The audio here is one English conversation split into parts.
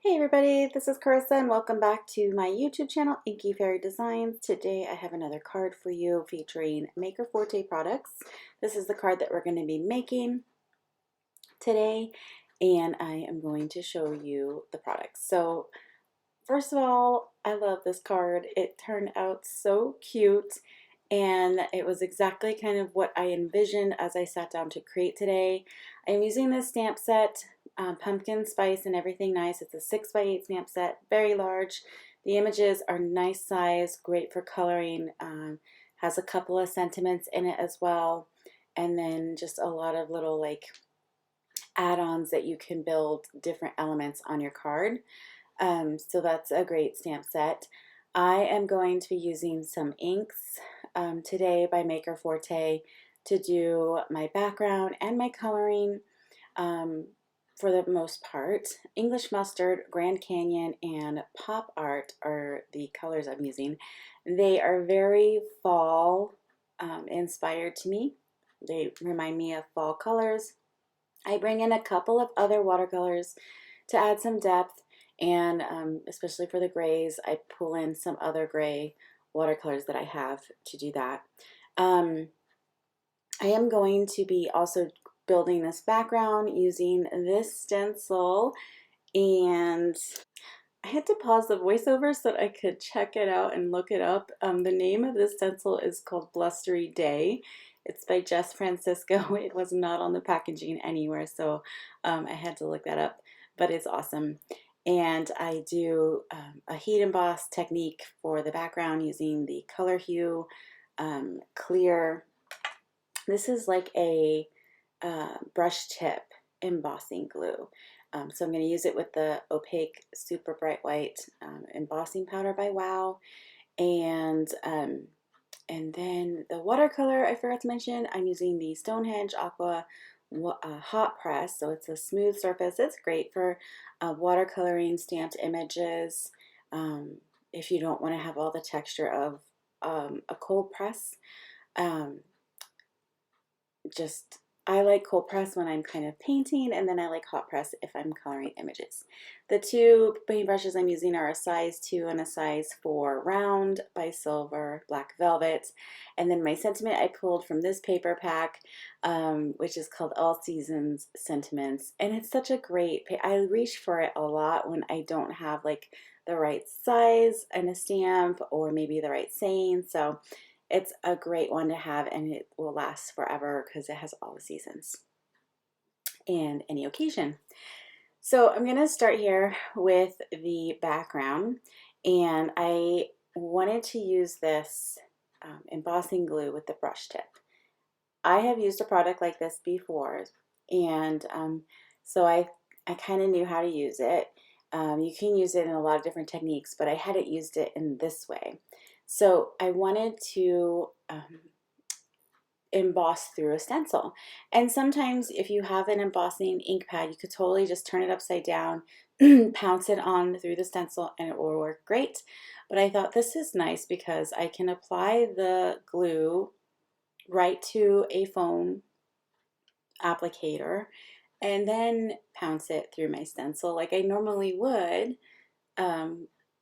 Hey everybody, this is Carissa and welcome back to my YouTube channel, Inky Fairy Designs. Today I have another card for you featuring Maker Forte products. This is the card that we're going to be making today, and I am going to show you the products. So first of all, I love this card. It turned out so cute, and it was exactly kind of what I envisioned as I sat down to create today. I'm using this stamp set, pumpkin spice and everything nice. It's a 6x8 stamp set, very large. The images are nice size, great for coloring, has a couple of sentiments in it as well, and then just a lot of little like add-ons that you can build different elements on your card. So that's a great stamp set. I am going to be using some inks today by Maker Forte to do my background and my coloring for the most part. English Mustard, Grand Canyon, and Pop Art are the colors I'm using. They are very fall inspired to me. They remind me of fall colors. I bring in a couple of other watercolors to add some depth, and especially for the grays, I pull in some other gray watercolors that I have to do that. I am going to be also building this background using this stencil, and I had to pause the voiceover so that I could check it out and look it up. The name of this stencil is called Blustery Day. It's by Jess Francisco. It was not on the packaging anywhere, so I had to look that up, but it's awesome. And I do a heat emboss technique for the background using the Color Hue Clear. This is like a brush tip embossing glue. So I'm going to use it with the opaque super bright white embossing powder by Wow, and then the watercolor I forgot to mention. I'm using the Stonehenge Aqua hot press, so it's a smooth surface. It's great for watercoloring stamped images if you don't want to have all the texture of a cold press. Just I like cold press when I'm kind of painting, and then I like hot press if I'm coloring images. The two paintbrushes I'm using are a size 2 and a size 4 round by Silver Black Velvet. And then my sentiment I pulled from this paper pack, which is called All Seasons Sentiments. And it's such a great, I reach for it a lot when I don't have like the right size and a stamp, or maybe the right saying. So it's a great one to have, and it will last forever because it has all the seasons and any occasion. So I'm going to start here with the background, and I wanted to use this embossing glue with the brush tip. I have used a product like this before, and so I kind of knew how to use it. You can use it in a lot of different techniques, but I hadn't used it in this way. So I wanted to emboss through a stencil. And sometimes if you have an embossing ink pad, you could totally just turn it upside down, pounce it on through the stencil, and it will work great. But I thought this is nice because I can apply the glue right to a foam applicator and then pounce it through my stencil like I normally would,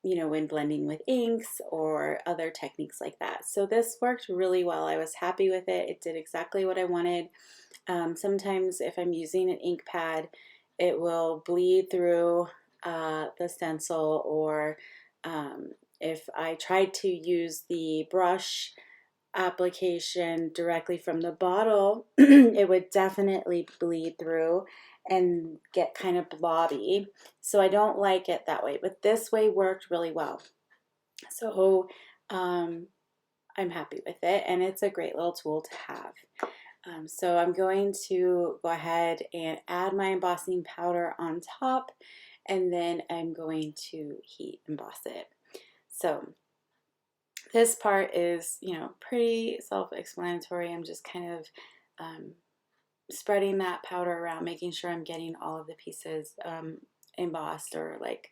you know, when blending with inks or other techniques like that. So this worked really well. I was happy with it. It did exactly what I wanted. Sometimes if I'm using an ink pad, it will bleed through the stencil, or if I tried to use the brush application directly from the bottle, it would definitely bleed through and get kind of blobby. So I don't like it that way, but this way worked really well. So I'm happy with it, and it's a great little tool to have. So I'm going to go ahead and add my embossing powder on top, and then I'm going to heat emboss it. So this part is, you know, pretty self-explanatory. I'm just kind of spreading that powder around, making sure I'm getting all of the pieces embossed or like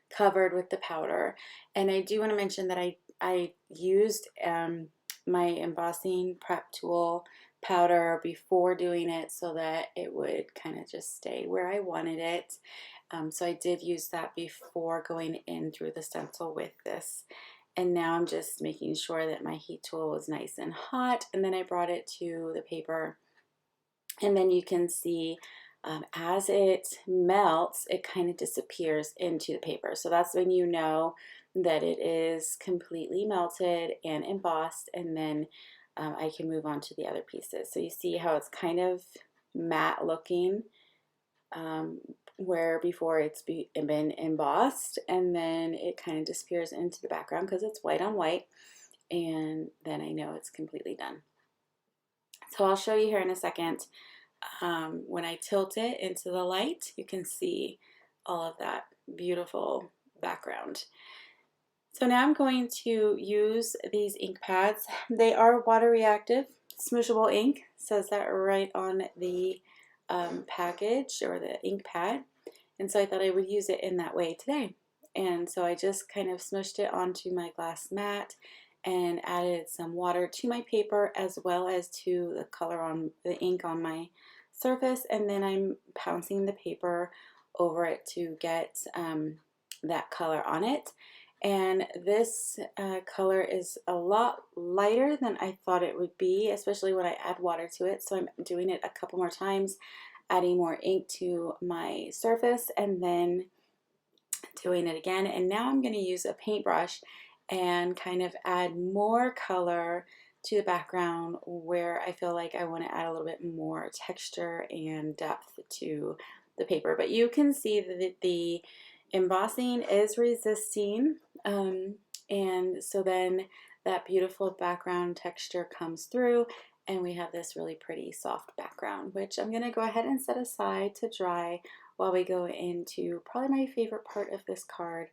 covered with the powder. And I do want to mention that I used my embossing prep tool powder before doing it so that it would kind of just stay where I wanted it. So I did use that before going in through the stencil with this. And now I'm just making sure that my heat tool was nice and hot, and then I brought it to the paper, and then you can see as it melts, it kind of disappears into the paper. So that's when you know that it is completely melted and embossed, and then I can move on to the other pieces. So you see how it's kind of matte looking, where before it's been embossed, and then it kind of disappears into the background because it's white on white, and then I know it's completely done. So I'll show you here in a second. When I tilt it into the light, you can see all of that beautiful background. So now I'm going to use these ink pads. They are water reactive, smooshable ink, says that right on the package or the ink pad. And so I thought I would use it in that way today. And so I just kind of smushed it onto my glass mat and added some water to my paper as well as to the color on the ink on my surface, and then I'm pouncing the paper over it to get that color on it. And this color is a lot lighter than I thought it would be, especially when I add water to it. So I'm doing it a couple more times, adding more ink to my surface and then doing it again. And now I'm going to use a paintbrush and kind of add more color to the background where I feel like I want to add a little bit more texture and depth to the paper. But you can see that the embossing is resisting, and so then that beautiful background texture comes through, and we have this really pretty soft background, which I'm going to go ahead and set aside to dry while we go into probably my favorite part of this card,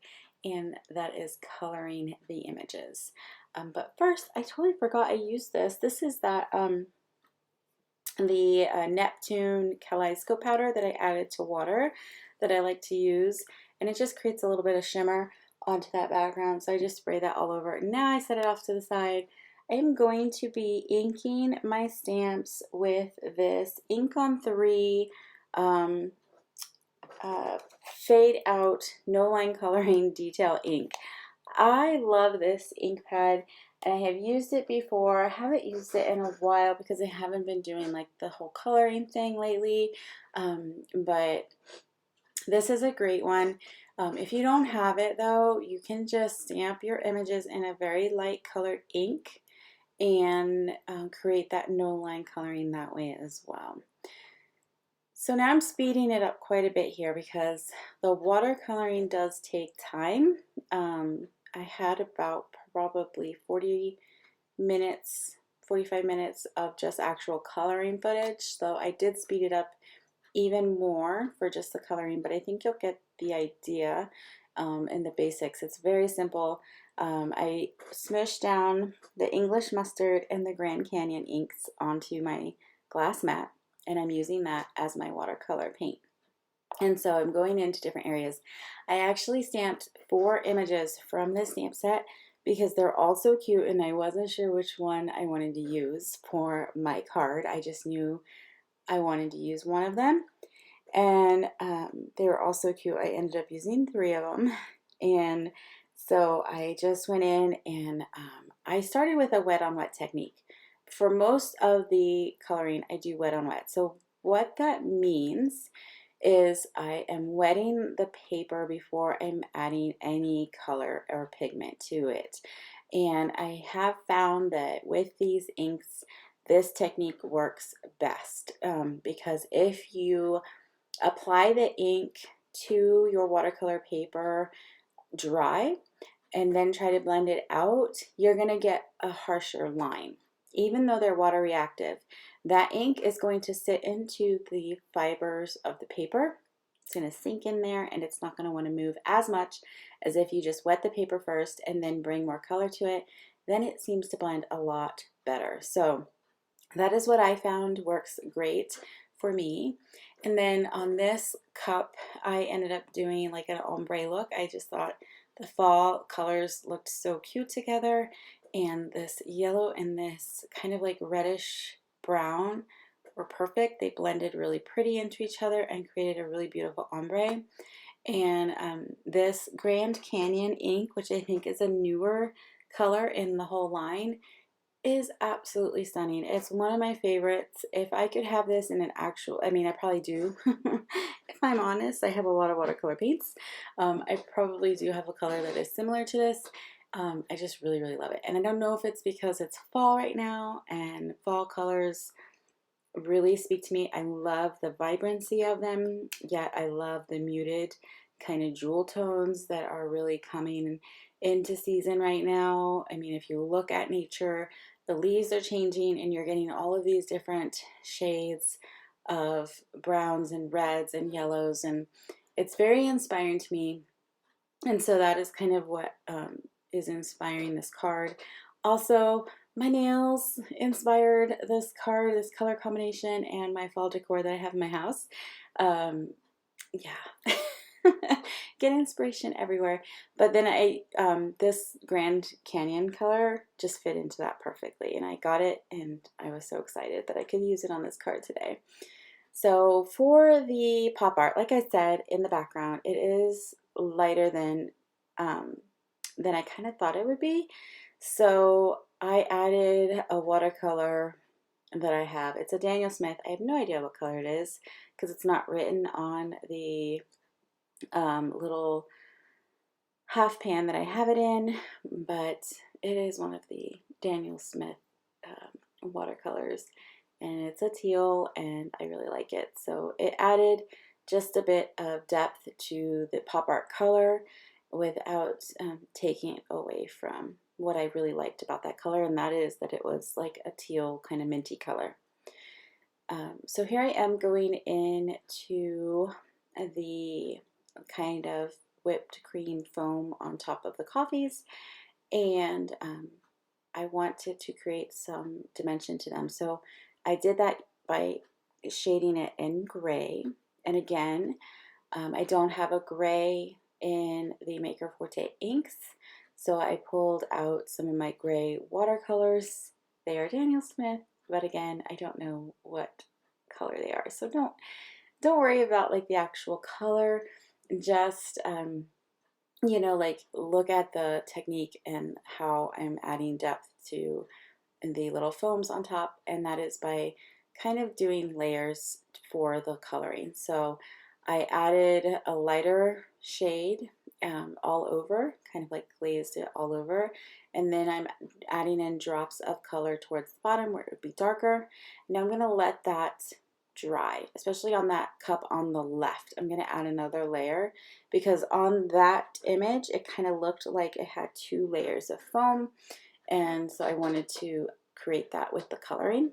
and that is coloring the images. But first, I totally forgot I used this. This is that the Neptune Kaleidoscope powder that I added to water that I like to use, and it just creates a little bit of shimmer onto that background. So I just spray that all over. Now I set it off to the side. I am going to be inking my stamps with this Ink on 3 fade out no line coloring detail ink. I love this ink pad, and I have used it before. I haven't used it in a while because I haven't been doing like the whole coloring thing lately, but this is a great one. If you don't have it though, you can just stamp your images in a very light colored ink and create that no line coloring that way as well. So now I'm speeding it up quite a bit here because the watercoloring does take time. I had about probably 40 minutes, 45 minutes of just actual coloring footage, so I did speed it up even more for just the coloring, but I think you'll get the idea and the basics. It's very simple. I smushed down the English mustard and the Grand Canyon inks onto my glass mat, and I'm using that as my watercolor paint. And so I'm going into different areas. I actually stamped 4 images from this stamp set because they're all so cute, and I wasn't sure which one I wanted to use for my card. I just knew I wanted to use one of them, and they were all so cute. I ended up using 3 of them, and so I just went in and I started with a wet on wet technique. For most of the coloring, I do wet on wet. So what that means is I am wetting the paper before I'm adding any color or pigment to it. And I have found that with these inks, this technique works best because if you apply the ink to your watercolor paper dry and then try to blend it out, you're going to get a harsher line. Even though they're water reactive, that ink is going to sit into the fibers of the paper. It's going to sink in there, and it's not going to want to move as much as if you just wet the paper first and then bring more color to it. Then it seems to blend a lot better. So that is what I found works great for me. And then on this cup, I ended up doing like an ombre look. I just thought the fall colors looked so cute together, and this yellow and this kind of like reddish brown were perfect. They blended really pretty into each other and created a really beautiful ombre. And this Grand Canyon ink, which I think is a newer color in the whole line, is absolutely stunning. It's one of my favorites. If I could have this in an actual, I mean, I probably do. If I'm honest, I have a lot of watercolor paints. I probably do have a color that is similar to this. I just really, really love it. And I don't know if it's because it's fall right now and fall colors really speak to me. I love the vibrancy of them, yet I love the muted kind of jewel tones that are really coming into season right now. I mean, if you look at nature, the leaves are changing and you're getting all of these different shades of browns and reds and yellows, and it's very inspiring to me. And so that is kind of what is inspiring this card. Also, my nails inspired this card, this color combination, and my fall decor that I have in my house. Yeah. Get inspiration everywhere. But then this Grand Canyon color just fit into that perfectly, and I got it, and I was so excited that I could use it on this card today. So for the pop art, like I said, in the background, it is lighter than I kind of thought it would be. So I added a watercolor that I have. It's a Daniel Smith. I have no idea what color it is because it's not written on the little half pan that I have it in, but it is one of the Daniel Smith watercolors, and it's a teal, and I really like it. So it added just a bit of depth to the pop art color without taking away from what I really liked about that color, and that is that it was like a teal kind of minty color. So here I am going into the kind of whipped cream foam on top of the coffees, and I wanted to create some dimension to them. So I did that by shading it in gray. And again, I don't have a gray in the Maker Forte inks, so I pulled out some of my gray watercolors. They are Daniel Smith, but again, I don't know what color they are, so don't worry about like the actual color. Just you know, like look at the technique and how I'm adding depth to the little foams on top, and that is by kind of doing layers for the coloring. So I added a lighter shade all over, kind of like glazed it all over, and then I'm adding in drops of color towards the bottom where it would be darker. Now I'm going to let that dry, especially on that cup on the left. I'm going to add another layer because on that image it kind of looked like it had two layers of foam, and so I wanted to create that with the coloring.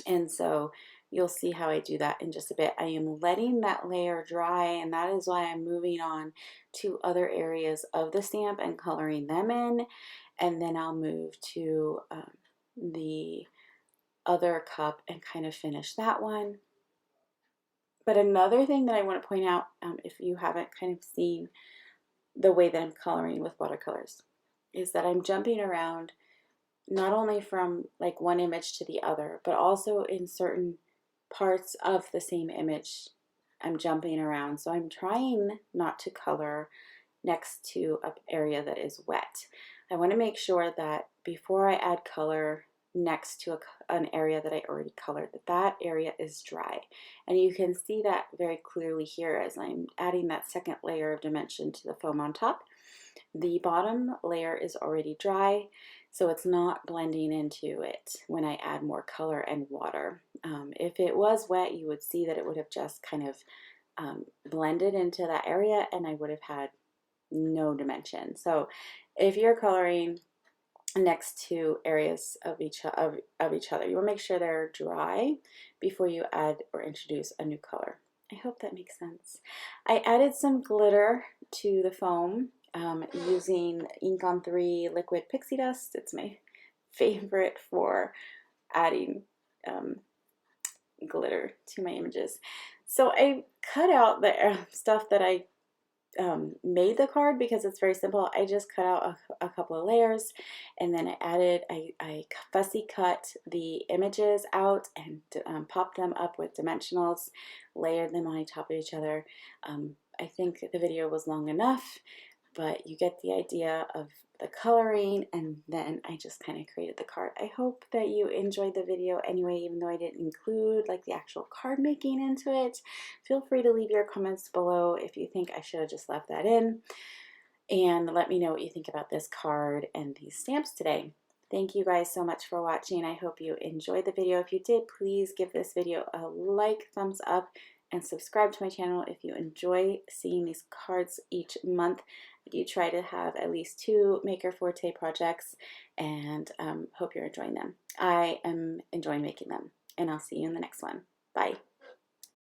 And so you'll see how I do that in just a bit. I am letting that layer dry, and that is why I'm moving on to other areas of the stamp and coloring them in, and then I'll move to the other cup and kind of finish that one. But another thing that I want to point out, if you haven't kind of seen the way that I'm coloring with watercolors, is that I'm jumping around not only from like one image to the other, but also in certain parts of the same image. I'm jumping around. So I'm trying not to color next to an area that is wet. I want to make sure that before I add color next to an area that I already colored, that area is dry. And you can see that very clearly here as I'm adding that second layer of dimension to the foam on top. The bottom layer is already dry, so it's not blending into it when I add more color and water. If it was wet, you would see that it would have just kind of blended into that area, and I would have had no dimension. So if you're coloring next to areas of each other, you want to make sure they're dry before you add or introduce a new color. I hope that makes sense. I added some glitter to the foam using Ink on 3 liquid pixie dust. It's my favorite for adding glitter to my images. So I cut out the stuff that I made the card because it's very simple. I just cut out a couple of layers, and then I fussy cut the images out and popped them up with dimensionals, layered them on top of each other. I think the video was long enough, but you get the idea of the coloring, and then I just kind of created the card. I hope that you enjoyed the video anyway, even though I didn't include like the actual card making into it. Feel free to leave your comments below if you think I should have just left that in, and let me know what you think about this card and these stamps today. Thank you guys so much for watching. I hope you enjoyed the video. If you did, please give this video a like, thumbs up, and subscribe to my channel if you enjoy seeing these cards each month. I do try to have at least 2 Maker Forte projects, and hope you're enjoying them. I am enjoying making them, and I'll see you in the next one. Bye.